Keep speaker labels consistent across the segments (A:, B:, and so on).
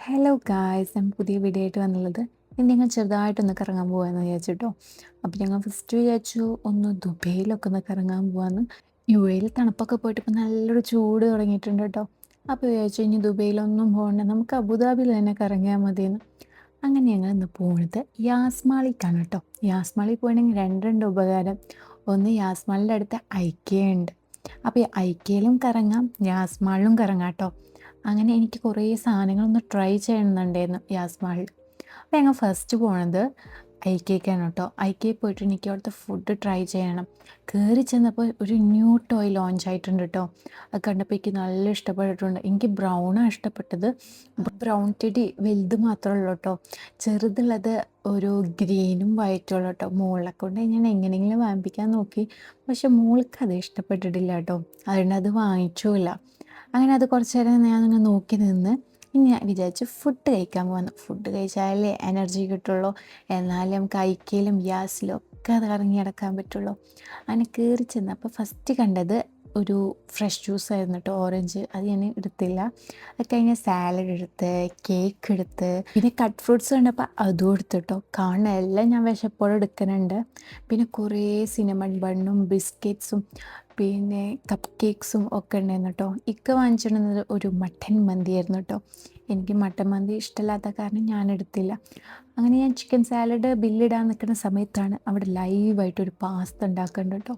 A: Hello guys, ഞാൻ പുതിയ video ആയിട്ട് വന്നുള്ളത്. ഇന്ന് ഞങ്ങൾ ചെറുതായിട്ടൊന്ന് കറങ്ങാൻ പോകാമെന്ന് വിചാരിച്ചിട്ടോ. അപ്പോൾ ഞങ്ങൾ ഫസ്റ്റ് വിചാരിച്ചു ഒന്ന് ദുബൈയിലൊക്കെ ഒന്ന് കറങ്ങാൻ പോകാമെന്ന്. യു എയിൽ തണുപ്പൊക്കെ പോയിട്ട് ഇപ്പോൾ നല്ലൊരു ചൂട് തുടങ്ങിയിട്ടുണ്ട് കേട്ടോ. അപ്പോൾ വിചാരിച്ചു ഇനി ദുബൈയിലൊന്നും പോകണ്ട, നമുക്ക് അബുദാബിയിൽ തന്നെ കറങ്ങിയാൽ മതിയെന്ന്. അങ്ങനെ ഞങ്ങൾ ഇന്ന് പോകുന്നത് യാസ്മാളിക്കാണ് കേട്ടോ. യാസ്മാളിൽ പോകണമെങ്കിൽ രണ്ടുണ്ട് ഉപകാരം. ഒന്ന്, യാസ്മാളിൻ്റെ അടുത്ത് ഐക്യ ഉണ്ട്. അപ്പോൾ ഈ ഐക്യയിലും കറങ്ങാം, യാസ്മാളിലും കറങ്ങാം കേട്ടോ. അങ്ങനെ എനിക്ക് കുറേ സാധനങ്ങളൊന്ന് ട്രൈ ചെയ്യണമെന്നുണ്ടായിരുന്നു യാസ്മാളിൽ. അപ്പോൾ ഞങ്ങൾ ഫസ്റ്റ് പോണത് ഐക്കേക്കാണ് കേട്ടോ. ഐക്കയിൽ പോയിട്ട് എനിക്ക് അവിടുത്തെ ഫുഡ് ട്രൈ ചെയ്യണം. കയറി ചെന്നപ്പോൾ ഒരു ന്യൂ ടോയ് ലോഞ്ച് ആയിട്ടുണ്ട് കേട്ടോ. അത് കണ്ടപ്പോൾ എനിക്ക് നല്ല ഇഷ്ടപ്പെട്ടിട്ടുണ്ട്. എനിക്ക് ബ്രൗണാണ് ഇഷ്ടപ്പെട്ടത്. ബ്രൗൺ ടെഡി വലുത് മാത്രമേ ഉള്ളൂ കേട്ടോ. ചെറുതുള്ളത് ഒരു ഗ്രീനും വൈറ്റും ഉള്ളൂ കേട്ടോ. മോളെ കൊണ്ട് ഞാൻ എങ്ങനെയെങ്കിലും വാങ്ങിപ്പിക്കാൻ നോക്കി, പക്ഷെ മോൾക്ക് അത് ഇഷ്ടപ്പെട്ടിട്ടില്ല കേട്ടോ. അതുകൊണ്ട് അത് വാങ്ങിച്ചുമില്ല. അങ്ങനെ അത് കുറച്ച് നേരം ഞാനങ്ങ് നോക്കി നിന്ന് ഇനി ഞാൻ വിചാരിച്ചു ഫുഡ് കഴിക്കാൻ പോകുന്നു. ഫുഡ് കഴിച്ചാലേ എനർജി കിട്ടുള്ളൂ, എന്നാലേ നമുക്ക് ഐക്കയിലും ഗ്യാസിലും ഒക്കെ അത് ഇറങ്ങി നടക്കാൻ പറ്റുള്ളൂ. അങ്ങനെ കയറി ചെന്നപ്പോൾ ഫസ്റ്റ് കണ്ടത് ഒരു ഫ്രഷ് ജ്യൂസ് ആയിരുന്നു കേട്ടോ, ഓറഞ്ച്. അത് ഞാൻ എടുത്തില്ല. അത് കഴിഞ്ഞ് സാലഡ് എടുത്ത്, കേക്ക് എടുത്ത്, പിന്നെ കട്ട് ഫ്രൂട്ട്സ് കണ്ടപ്പോൾ അതും എടുത്തു കേട്ടോ. കാണുന്ന എല്ലാം ഞാൻ വിശപ്പോടെ എടുക്കുന്നുണ്ട്. പിന്നെ കുറേ സിനമൺ ബണ്ണും ബിസ്ക്കറ്റ്സും പിന്നെ കപ്പ് കേക്ക്സും ഒക്കെ ഉണ്ടായിരുന്നു കേട്ടോ. ഇക്ക വാങ്ങിച്ചിരുന്നത് ഒരു മട്ടൻ മന്തിയായിരുന്നു കേട്ടോ. എനിക്ക് മട്ടൻ മന്തി ഇഷ്ടമില്ലാത്ത കാരണം ഞാൻ എടുത്തില്ല. അങ്ങനെ ഞാൻ ചിക്കൻ സാലഡ് ബില്ലിടാൻ നിൽക്കുന്ന സമയത്താണ് അവിടെ ലൈവായിട്ടൊരു പാസ്ത ഉണ്ടാക്കുന്നുണ്ട് കേട്ടോ.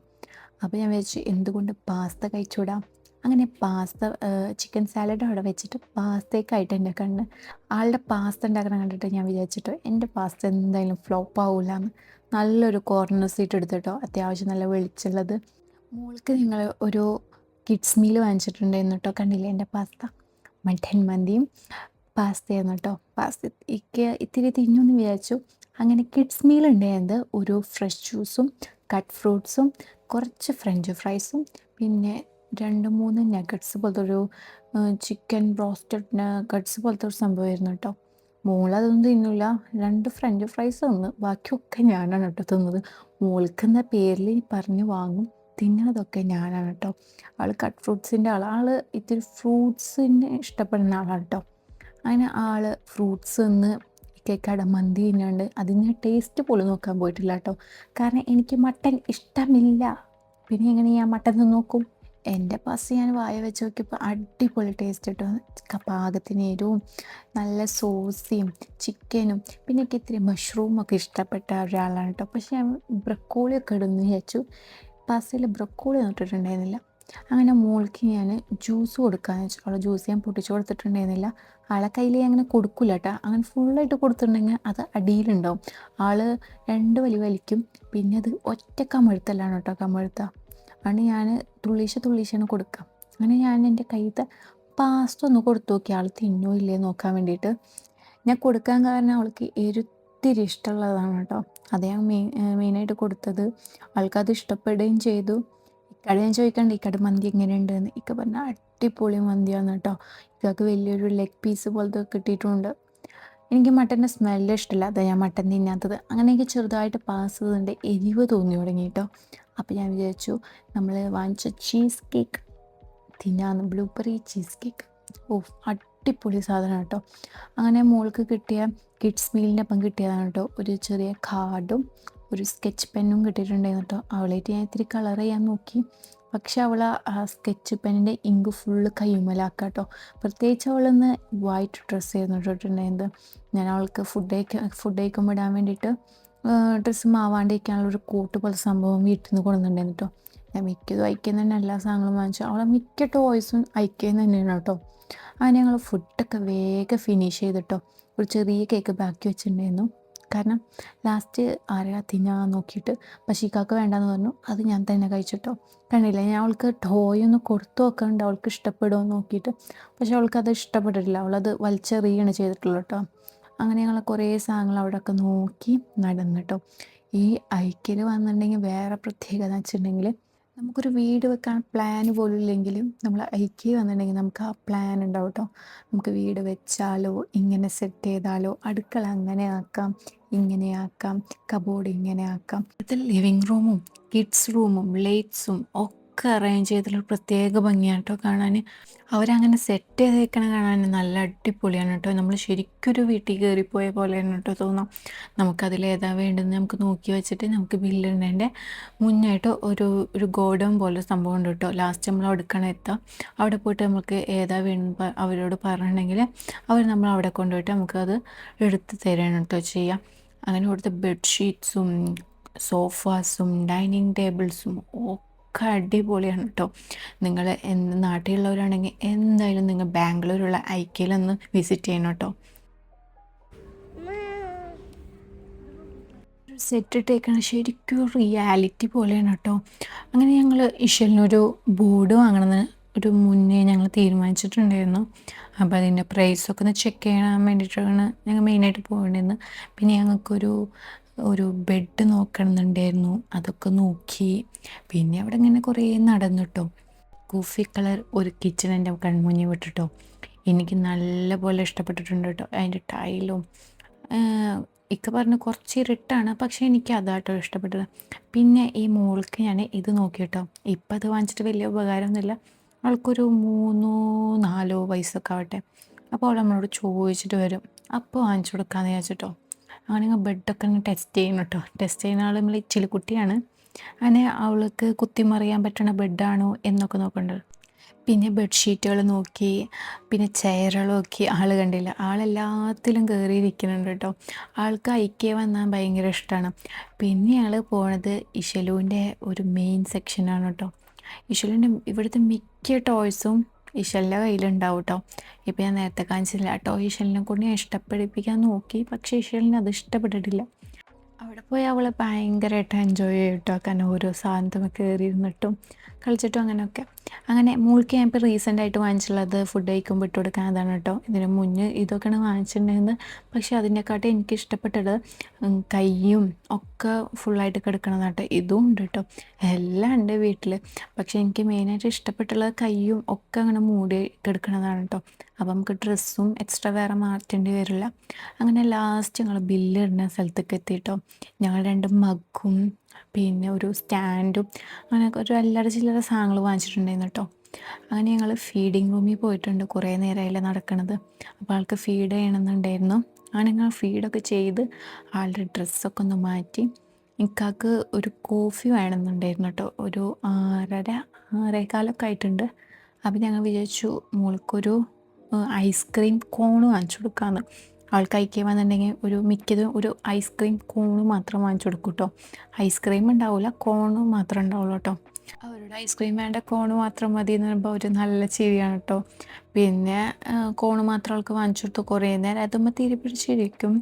A: അപ്പോൾ ഞാൻ വിചാരിച്ചു എന്തുകൊണ്ട് പാസ്ത കഴിച്ചുകൂടാം. അങ്ങനെ പാസ്ത ചിക്കൻ സാലഡ് അവിടെ വെച്ചിട്ട് പാസ്തയ്ക്കായിട്ട് എൻ്റെ കണ്ണ്. ആളുടെ പാസ്ത ഉണ്ടാക്കണം കണ്ടിട്ട് ഞാൻ വിചാരിച്ചിട്ടോ എൻ്റെ പാസ്ത എന്തായാലും ഫ്ലോപ്പ് ആവില്ല എന്ന്. നല്ലൊരു കോർണർ സീറ്റ് എടുത്തിട്ടോ, അത്യാവശ്യം നല്ല വെളിച്ചുള്ളത്. മോൾക്ക് നിങ്ങൾ ഒരു കിഡ്സ് മീൽ വാങ്ങിച്ചിട്ടുണ്ടായിരുന്നു കേട്ടോ. കണ്ടില്ലേ എൻ്റെ പാസ്ത? മട്ടൻ മന്തിയും പാസ്തയായിരുന്നു കേട്ടോ. പാസ്ത ഇത്തിരി തിന്നൂന്ന് വിചാരിച്ചു. അങ്ങനെ കിഡ്സ് മീൽ ഉണ്ടായത് ഒരു ഫ്രഷ് ജ്യൂസും കട്ട് ഫ്രൂട്ട്സും കുറച്ച് ഫ്രഞ്ച് ഫ്രൈസും പിന്നെ 2-3 നഗറ്റ്സ് പോലത്തെ ഒരു ചിക്കൻ ബ്രോസ്റ്റഡ് നഗറ്റ്സ് പോലത്തെ ഒരു സംഭവമായിരുന്നു കേട്ടോ. മോളതൊന്നും തിന്നില്ല. 2 ഫ്രഞ്ച് ഫ്രൈസ് തിന്ന്, ബാക്കിയൊക്കെ ഞാനാണ് കേട്ടോ തിന്നത്. മോൾക്കെന്ന പേരിൽ പറഞ്ഞ് വാങ്ങും, തിന്നണതൊക്കെ ഞാനാണ് കേട്ടോ. ആൾ കട്ട് ഫ്രൂട്ട്സിൻ്റെ ആൾ ഇത്തിരി ഫ്രൂട്ട്സിനെ ഇഷ്ടപ്പെടുന്ന ആളാണ് കേട്ടോ. അങ്ങനെ ആൾ ഫ്രൂട്ട്സ് തിന്ന് കടമന്തി തിന്നാണ്ട് അതിന് ടേസ്റ്റ് പോലും നോക്കാൻ പോയിട്ടില്ല കേട്ടോ. കാരണം എനിക്ക് മട്ടൻ ഇഷ്ടമില്ല. പിന്നെ എങ്ങനെ ഞാൻ മട്ടൻ തിന്ന് നോക്കും? എൻ്റെ പാസ് ഞാൻ വായ വെച്ച് നോക്കിയപ്പോൾ അടിപൊളി ടേസ്റ്റ് കിട്ടും. പാകത്തിന് എരിവും നല്ല സോസിയും ചിക്കനും പിന്നെ എനിക്ക് ഇത്തിരി മഷ്റൂമൊക്കെ ഇഷ്ടപ്പെട്ട ഒരാളാണ് കേട്ടോ. പക്ഷേ ഞാൻ ബ്രക്കോളിയൊക്കെ ഇടുമെന്ന് വിചാരിച്ചു. പാസ്തയിൽ ബ്രക്കോളി ഇട്ടിട്ടുണ്ടായിരുന്നില്ല. അങ്ങനെ മോൾക്ക് ഞാൻ ജ്യൂസ് കൊടുക്കാമെന്ന് വെച്ചു. അവളെ ജ്യൂസ് ഞാൻ പൊട്ടിച്ച് കൊടുത്തിട്ടുണ്ടായിരുന്നില്ല. ആളെ കയ്യിൽ അങ്ങനെ കൊടുക്കില്ല കേട്ടോ. അങ്ങനെ ഫുള്ളായിട്ട് കൊടുത്തിട്ടുണ്ടെങ്കിൽ അത് അടിയിലുണ്ടാവും. ആൾ 2 വലി വലിക്കും. പിന്നെ അത് ഒറ്റ കമഴ്ത്തലാണ് കേട്ടോ, കമഴ്ത്ത. ആണ് ഞാൻ തുള്ളീശാണ് കൊടുക്കുക. അങ്ങനെ ഞാൻ എൻ്റെ കയ്യിലത്തെ പാസ്ത ഒന്ന് കൊടുത്തു നോക്കി, ആൾ തിന്നോ ഇല്ലേ നോക്കാൻ വേണ്ടിയിട്ട്. ഞാൻ കൊടുക്കാൻ കാരണം അവൾക്ക് ഒത്തിരി ഇഷ്ടമുള്ളതാണ് കേട്ടോ. അത് ഞാൻ മെയിനായിട്ട് കൊടുത്തത്. ആൾക്കത് ഇഷ്ടപ്പെടുകയും ചെയ്തു. ഇക്കടെ ഞാൻ ചോദിക്കണ്ട ഇക്കടെ മന്തി എങ്ങനെയുണ്ടെന്ന്. ഇക്ക പറഞ്ഞാൽ അടിപൊളി മന്തിയാണ് കേട്ടോ. ഇക്കക്ക് വലിയൊരു ലെഗ് പീസ് പോലത്തെ കിട്ടിയിട്ടുണ്ട്. എനിക്ക് മട്ടൻ്റെ സ്മെല്ല് ഇഷ്ടമില്ല, അതാണ് ഞാൻ മട്ടൻ തിന്നാത്തത്. അങ്ങനെ എനിക്ക് ചെറുതായിട്ട് പാസ് ചെയ്തതിൻ്റെ എരിവ് തോന്നി തുടങ്ങി കേട്ടോ. അപ്പോൾ ഞാൻ വിചാരിച്ചു നമ്മൾ വാങ്ങിച്ച ചീസ് കേക്ക് തിന്നാന്ന്, ബ്ലൂബെറി ചീസ് കേക്ക്. ഓ, അടിപൊളി സാധനം കേട്ടോ. അങ്ങനെ മോൾക്ക് കിട്ടിയ കിഡ്സ് മീലിൻ്റെ ഒപ്പം കിട്ടിയതാണ് കേട്ടോ. ഒരു ചെറിയ കാർഡും ഒരു സ്കെച്ച് പെന്നും കിട്ടിയിട്ടുണ്ടായിരുന്നു കേട്ടോ. അവളായിട്ട് ഞാൻ ഇത്തിരി കളർ ചെയ്യാൻ നോക്കി, പക്ഷെ അവൾ ആ സ്കെച്ച് പെന്നിൻ്റെ ഇങ്ക് ഫുള്ള് കയ്യുമ്മലാക്കുക കേട്ടോ. പ്രത്യേകിച്ച് അവളൊന്ന് വൈറ്റ് ഡ്രസ്സ് ആയിരുന്നു ഇട്ടിട്ടുണ്ടായിരുന്നത്. ഞാൻ അവൾക്ക് ഫുഡ് കഴിക്കുമ്പോൾ ഇടാൻ വേണ്ടിയിട്ട് ഡ്രസ്സ് മാവാണ്ടിരിക്കാനുള്ളൊരു കോട്ട് പോലെ സംഭവം വീട്ടിൽ നിന്ന് കൊണ്ടുവന്നിട്ടുണ്ടായിരുന്നു കേട്ടോ. ഞാൻ മിക്കതും അയക്കുന്ന തന്നെ എല്ലാ സാധനങ്ങളും വാങ്ങിച്ചു. അവളെ മിക്ക ടോയ്സും അയക്കുന്ന തന്നെയാണ് കേട്ടോ. അങ്ങനെ ഞങ്ങൾ ഫുഡൊക്കെ വേഗം ഫിനിഷ് ചെയ്തിട്ടോ. ഒരു ചെറിയ കേക്ക് ബാക്കി വെച്ചിട്ടുണ്ടായിരുന്നു. കാരണം ലാസ്റ്റ് ആരാ തിന്നാൻ നോക്കിയിട്ട് പശിക്കാക്ക് വേണ്ടാന്ന് പറഞ്ഞു. അത് ഞാൻ തന്നെ കഴിച്ചിട്ടോ. കണ്ടില്ല, ഞാൻ അവൾക്ക് ടോയ് ഒന്ന് കൊടുത്തു നോക്കാണ്ട് അവൾക്ക് ഇഷ്ടപ്പെടുമോ നോക്കിയിട്ട്. പക്ഷെ അവൾക്കത് ഇഷ്ടപ്പെട്ടിട്ടില്ല. അവളത് വലിച്ചെറിയാണ് ചെയ്തിട്ടുള്ളൂ കേട്ടോ. അങ്ങനെ ഞങ്ങൾ കുറേ സാധനങ്ങൾ അവിടെയൊക്കെ നോക്കി നടന്നിട്ടോ. ഈ ഐക്യയിൽ വന്നിട്ടുണ്ടെങ്കിൽ വേറെ പ്രത്യേകത എന്ന് വെച്ചിട്ടുണ്ടെങ്കിൽ നമുക്കൊരു വീട് വെക്കാൻ പ്ലാൻ പോലും ഇല്ലെങ്കിലും നമ്മൾ ഐക്യ വന്നിട്ടുണ്ടെങ്കിൽ നമുക്ക് ആ പ്ലാൻ ഉണ്ടാവും കേട്ടോ. നമുക്ക് വീട് വെച്ചാലോ, ഇങ്ങനെ സെറ്റ് ചെയ്താലോ, അടുക്കള അങ്ങനെ ആക്കാം, ഇങ്ങനെ ആക്കാം, കബോർഡ് ഇങ്ങനെ ആക്കാം. ഇത് ലിവിങ് റൂമും കിഡ്സ് റൂമും ലൈറ്റ്സും ഒക്കെ അറേഞ്ച് ചെയ്തിട്ടുള്ള പ്രത്യേക ഭംഗിയാണ് കേട്ടോ കാണാൻ. അവരങ്ങനെ സെറ്റ് ചെയ്തേക്കണ കാണാൻ നല്ല അടിപൊളിയാണ് കേട്ടോ. നമ്മൾ ശരിക്കും ഒരു വീട്ടിൽ കയറിപ്പോയ പോലെയാണ് കേട്ടോ തോന്നാം. നമുക്കതിലേതാ വേണ്ടതെന്ന് നമുക്ക് നോക്കി വെച്ചിട്ട് നമുക്ക് ബില്ലിടേൻ്റെ മുന്നായിട്ട് ഒരു ഗോഡൗൺ പോലെ സംഭവം ഉണ്ട് കേട്ടോ. ലാസ്റ്റ് നമ്മൾ അവിടേക്കാണ് എത്തുക. അവിടെ പോയിട്ട് നമുക്ക് ഏതാ വേണമെന്ന് അവരോട് പറഞ്ഞിട്ടുണ്ടെങ്കിൽ അവർ നമ്മൾ അവിടെ കൊണ്ടുപോയിട്ട് നമുക്കത് എടുത്ത് തരാണ് കേട്ടോ ചെയ്യുക. അങ്ങനെ ഇവിടുത്തെ ബെഡ്ഷീറ്റ്സും സോഫാസും ഡൈനിങ് ടേബിൾസും ഒക്കെ അടിപൊളിയാണ് കേട്ടോ. നിങ്ങൾ നാട്ടിലുള്ളവരാണെങ്കിൽ എന്തായാലും നിങ്ങൾ ബാംഗ്ലൂരുള്ള ഐക്കയിലൊന്ന് വിസിറ്റ് ചെയ്യണം കേട്ടോ. സെറ്റ് ഇട്ടേക്കാണ് ശരിക്കും റിയാലിറ്റി പോലെയാണ് കേട്ടോ. അങ്ങനെ ഞങ്ങൾ ഇഷലിനൊരു ബോർഡ് വാങ്ങണമെന്ന് ഒരു മുന്നേ ഞങ്ങൾ തീരുമാനിച്ചിട്ടുണ്ടായിരുന്നു. അപ്പോൾ അതിൻ്റെ പ്രൈസൊക്കെ ഒന്ന് ചെക്ക് ചെയ്യാൻ വേണ്ടിയിട്ടാണ് ഞങ്ങൾ മെയിനായിട്ട് പോകേണ്ടിയിരുന്നത്. പിന്നെ ഞങ്ങൾക്കൊരു ബെഡ് നോക്കണമെന്നുണ്ടായിരുന്നു. അതൊക്കെ നോക്കി പിന്നെ അവിടെ ഇങ്ങനെ കുറേ നടന്നു കേട്ടോ. കോഫി കളർ ഒരു കിച്ചൺ എൻ്റെ കൺമുന്നിൽ വിട്ടിട്ടോ. എനിക്ക് നല്ല പോലെ ഇഷ്ടപ്പെട്ടിട്ടുണ്ട് കേട്ടോ. അതിൻ്റെ ടൈലും ഇക്ക പറഞ്ഞ് കുറച്ച് ഇരുട്ടാണ്, പക്ഷേ എനിക്ക് അതാട്ടോ ഇഷ്ടപ്പെട്ടത്. പിന്നെ ഈ മോൾക്ക് ഞാൻ ഇത് നോക്കി കേട്ടോ. ഇപ്പം അത് വാങ്ങിച്ചിട്ട് വലിയ ഉപകാരമൊന്നുമില്ല. അവൾക്കൊരു 3-4 വയസ്സൊക്കെ ആവട്ടെ. അപ്പോൾ അവൾ നമ്മളോട് ചോദിച്ചിട്ട് വരും. അപ്പോൾ വാങ്ങിച്ചു കൊടുക്കാമെന്ന് വിചാരിച്ചിട്ടോ. അങ്ങനെ ബെഡൊക്കെ ഒന്ന് ടെസ്റ്റ് ചെയ്യണം കേട്ടോ. ടെസ്റ്റ് ചെയ്യുന്ന ആൾ നമ്മൾ ഇച്ചിരി കുട്ടിയാണ്. അങ്ങനെ അവൾക്ക് കുത്തിമറിയാൻ പറ്റുന്ന ബെഡാണോ എന്നൊക്കെ നോക്കേണ്ടത്. പിന്നെ ബെഡ്ഷീറ്റുകൾ നോക്കി, പിന്നെ ചെയറുകൾ നോക്കി. ആൾ കണ്ടില്ല, ആളെല്ലാത്തിലും കയറിയിരിക്കുന്നുണ്ട് കേട്ടോ. ആൾക്ക് ഐക്യ വന്നാൽ ഭയങ്കര ഇഷ്ടമാണ്. പിന്നെ ആൾ പോണത് ഇശലുവിൻ്റെ ഒരു മെയിൻ സെക്ഷനാണ് കേട്ടോ. ഇശലുവിൻ്റെ ഇവിടുത്തെ മിക്ക ടോയ്സും ഇശലിൻ്റെ കയ്യിലുണ്ടാവും കേട്ടോ. ഇപ്പം ഞാൻ നേരത്തെ കാണിച്ചില്ല ടോയ് ഇശലിനെ കൊണ്ട് ഞാൻ ഇഷ്ടപ്പെടിപ്പിക്കാൻ നോക്കി, പക്ഷേ ഇശലിന് അത് ഇഷ്ടപ്പെട്ടിട്ടില്ല. അവിടെ പോയി അവൾ ഭയങ്കരമായിട്ട് എൻജോയ് ചെയ്യും കേട്ടോ. കാരണം ഓരോ സാധനത്തും കയറി ഇരുന്നിട്ടും കളിച്ചിട്ടും അങ്ങനെയൊക്കെ. അങ്ങനെ മോൾക്ക് ഞാൻ ഇപ്പോൾ റീസെൻ്റായിട്ട് വാങ്ങിച്ചുള്ളത് ഫുഡ് കഴിക്കുമ്പോൾ ഇട്ട് കൊടുക്കാൻ അതാണ് കേട്ടോ. ഇതിന് മുന്നേ ഇതൊക്കെയാണ് വാങ്ങിച്ചിട്ടുണ്ടായിരുന്നത്. പക്ഷേ അതിനെക്കാട്ടും എനിക്ക് ഇഷ്ടപ്പെട്ടത് കയ്യും ഒക്കെ ഫുള്ളായിട്ട് കിടക്കണതാണ് കേട്ടോ. ഇതും ഉണ്ട് കേട്ടോ, എല്ലാം ഉണ്ട് വീട്ടിൽ. പക്ഷേ എനിക്ക് മെയിനായിട്ട് ഇഷ്ടപ്പെട്ടുള്ളത് കയ്യും ഒക്കെ അങ്ങനെ മൂടി കിടക്കണതാണ് കേട്ടോ. അപ്പം നമുക്ക് ഡ്രസ്സും എക്സ്ട്രാ വേറെ മാറ്റേണ്ടി വരില്ല. അങ്ങനെ ലാസ്റ്റ് ഞങ്ങൾ ബില്ലിടുന്ന സ്ഥലത്തേക്ക് എത്തിയിട്ടോ. ഞങ്ങൾ 2 മഗ്ഗും പിന്നെ ഒരു സ്റ്റാൻഡും അങ്ങനെ ഒരു അല്ലറ ചില്ലറ സാധനങ്ങൾ വാങ്ങിച്ചിട്ടുണ്ടായിരുന്നു കേട്ടോ. അങ്ങനെ ഞങ്ങൾ ഫീഡിങ് റൂമിൽ പോയിട്ടുണ്ട്. കുറേ നേരമായില്ല നടക്കണത്. അപ്പോൾ ആൾക്ക് ഫീഡ് ചെയ്യണമെന്നുണ്ടായിരുന്നു. അങ്ങനെ ഞങ്ങൾ ഫീഡൊക്കെ ചെയ്ത് ആളുടെ ഡ്രസ്സൊക്കെ ഒന്ന് മാറ്റി. ഇക്കാക്ക് ഒരു കോഫി വേണമെന്നുണ്ടായിരുന്നു കേട്ടോ. ഒരു 6:15 ആയിട്ടുണ്ട്. അപ്പോൾ ഞങ്ങൾ വിചാരിച്ചു മോൾക്കൊരു ഐസ്ക്രീം കോണ് വാങ്ങിച്ചു കൊടുക്കാമെന്ന്. ആൾക്ക് കഴിക്കാൻ വന്നിട്ടുണ്ടെങ്കിൽ മിക്കതും ഒരു ഐസ്ക്രീം കോണ് മാത്രം വാങ്ങിച്ചു കൊടുക്കും കേട്ടോ. ഐസ്ക്രീം ഉണ്ടാവില്ല, കോണ് മാത്രമേ ഉണ്ടാവുള്ളൂ കേട്ടോ. അവരുടെ ഐസ്ക്രീം വേണ്ട, കോണ് മാത്രം മതി എന്ന് പറയുമ്പോൾ ഒരു നല്ല ചിരിയാണ് കേട്ടോ. പിന്നെ കോണ് മാത്രം അവൾക്ക് വാങ്ങിച്ചു കൊടുത്തു. കുറേ നേരം അതുമ്പോൾ തിരി പിടിച്ചിരിക്കും.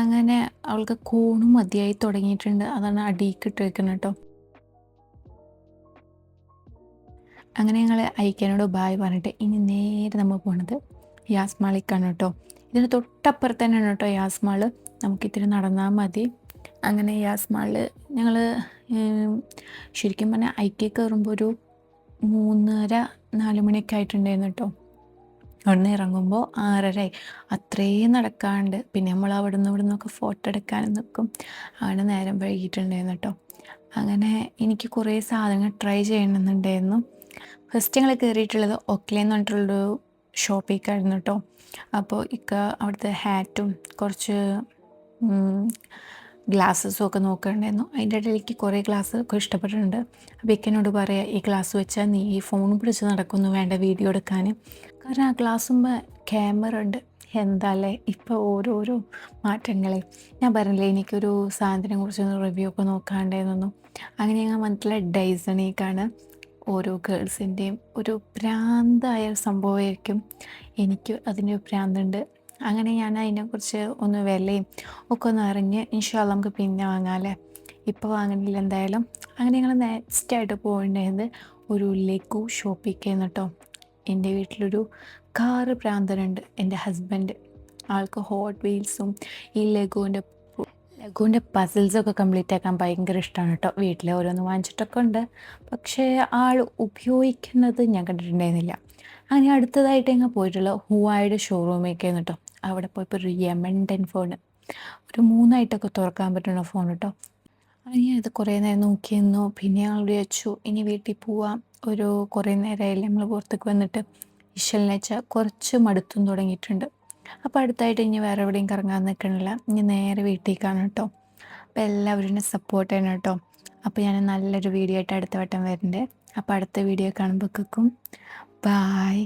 A: അങ്ങനെ അവൾക്ക് കോണ് മതിയായി തുടങ്ങിയിട്ടുണ്ട്. അതാണ് അടിയിക്ക് ഇട്ട് വെക്കുന്നത് കേട്ടോ. അങ്ങനെ ഞങ്ങൾ ഐക്യനോട് ബായ് പറഞ്ഞിട്ട് ഇനി നേരെ നമ്മൾ പോണത് യാസ്മാളിക്കാണ് കേട്ടോ. ഇതിന് തൊട്ടപ്പുറത്ത് തന്നെയാണ് കേട്ടോ യാസ്മാൾ. നമുക്കിത്തിരി നടന്നാൽ മതി. അങ്ങനെ യാസ്മാളിൽ ഞങ്ങൾ ശരിക്കും പറഞ്ഞാൽ ഐക്യ കയറുമ്പോൾ ഒരു 3:30-4 മണിയൊക്കെ ആയിട്ടുണ്ടായിരുന്നു കേട്ടോ. അവിടെ നിന്ന് ഇറങ്ങുമ്പോൾ 6:30 അത്രയും നടക്കാണ്ട്. പിന്നെ നമ്മൾ അവിടെ നിന്നൊക്കെ ഫോട്ടോ എടുക്കാനും നിൽക്കും. അങ്ങനെ നേരം വൈകിട്ടുണ്ടായിരുന്നു കേട്ടോ. അങ്ങനെ എനിക്ക് കുറേ സാധനങ്ങൾ ട്രൈ ചെയ്യണമെന്നുണ്ടായിരുന്നു. ഫസ്റ്റ് ഞങ്ങൾ കയറിയിട്ടുള്ളത് ഒക്ലേ എന്ന് പറഞ്ഞിട്ടുള്ളൊരു ഷോപ്പിലേക്കായിരുന്നു കേട്ടോ. അപ്പോൾ അവിടുത്തെ ഹാറ്റും കുറച്ച് ഗ്ലാസ്സസും ഒക്കെ നോക്കുന്നുണ്ടായിരുന്നു. അതിൻ്റെ ഇടയിലേക്ക് കുറേ ഗ്ലാസ് ഒക്കെ ഇഷ്ടപ്പെട്ടിട്ടുണ്ട്. അപ്പോൾ ഇക്കനോട് പറയാം, ഈ ഗ്ലാസ് വെച്ചാൽ നീ ഈ ഫോൺ പിടിച്ച് നടക്കുന്നു വേണ്ട വീഡിയോ എടുക്കാൻ. കാരണം ആ ഗ്ലാസ്സുമ്പോൾ ക്യാമറ ഉണ്ട്. എന്താല്ലേ ഇപ്പോൾ ഓരോരോ മാറ്റങ്ങളെ. ഞാൻ പറഞ്ഞില്ലേ എനിക്കൊരു സാധനത്തിനെ കുറിച്ചൊന്ന് റിവ്യൂ ഒക്കെ നോക്കാണ്ടായിരുന്നു. അങ്ങനെ ഞങ്ങൾ മനസ്സിലെ ഡൈസണിലേക്കാണ്. ഓരോ ഗേൾസിൻ്റെയും ഒരു ഭ്രാന്തായ സംഭവമായിരിക്കും. എനിക്ക് അതിൻ്റെ ഭ്രാന്തുണ്ട്. അങ്ങനെ ഞാൻ അതിനെക്കുറിച്ച് ഒന്ന് വിലയും ഒക്കെ ഒന്ന് അറിഞ്ഞ് ഇൻഷാ അല്ലാഹ് നമുക്ക് പിന്നെ വാങ്ങാമല്ലേ. ഇപ്പോൾ വാങ്ങണില്ല എന്തായാലും. അങ്ങനെ ഞങ്ങൾ നെക്സ്റ്റായിട്ട് പോകേണ്ടത് ഒരു ലഘു ഷോപ്പിലേക്കായിരുന്നു കേട്ടോ. എൻ്റെ വീട്ടിലൊരു കാറ് ഭ്രാന്തനുണ്ട്, എൻ്റെ ഹസ്ബൻഡ്. ആൾക്ക് ഹോട്ട് വീൽസും ഈ ലഘുവിൻ്റെ പസിൽസൊക്കെ കംപ്ലീറ്റ് ആക്കാൻ ഭയങ്കര ഇഷ്ടമാണ് കേട്ടോ. വീട്ടിൽ ഓരോന്ന് വാങ്ങിച്ചിട്ടൊക്കെ ഉണ്ട്, പക്ഷേ ആൾ ഉപയോഗിക്കുന്നത് ഞാൻ കണ്ടിട്ടുണ്ടായിരുന്നില്ല. അങ്ങനെ അടുത്തതായിട്ട് ഞങ്ങൾ പോയിട്ടുള്ള ഹുവായുടെ ഷോറൂമിലേക്കായിരുന്നു കേട്ടോ. അവിടെ പോയപ്പോൾ ഒരു യമണ്ടൻ ഫോൺ, ഒരു 3 തുറക്കാൻ പറ്റുന്ന ഫോൺ കേട്ടോ. ഞാൻ ഇത് കുറേ നേരം നോക്കി നിന്നു. പിന്നെ ഞങ്ങൾ വിചാരിച്ചു ഇനി വീട്ടിൽ പോവാം. ഒരു കുറേ നേരമായില്ലേ നമ്മൾ പുറത്തേക്ക് വന്നിട്ട്. ഇശലിനെ വെച്ചാൽ കുറച്ച് മടുത്തും തുടങ്ങിയിട്ടുണ്ട്. അപ്പോൾ അടുത്തായിട്ട് ഇനി വേറെ എവിടെയും കറങ്ങാൻ നിൽക്കണില്ല. ഇനി നേരെ വീട്ടിലേക്കാണ് കേട്ടോ. അപ്പോൾ എല്ലാവരും എന്നെ സപ്പോർട്ട് ചെയ്യണം കേട്ടോ. അപ്പോൾ ഞാൻ നല്ലൊരു വീഡിയോ ആയിട്ട് അടുത്ത വട്ടം വരുന്നുണ്ട്. അപ്പോൾ അടുത്ത വീഡിയോ കാണുമ്പോഴേക്കും ബായ്.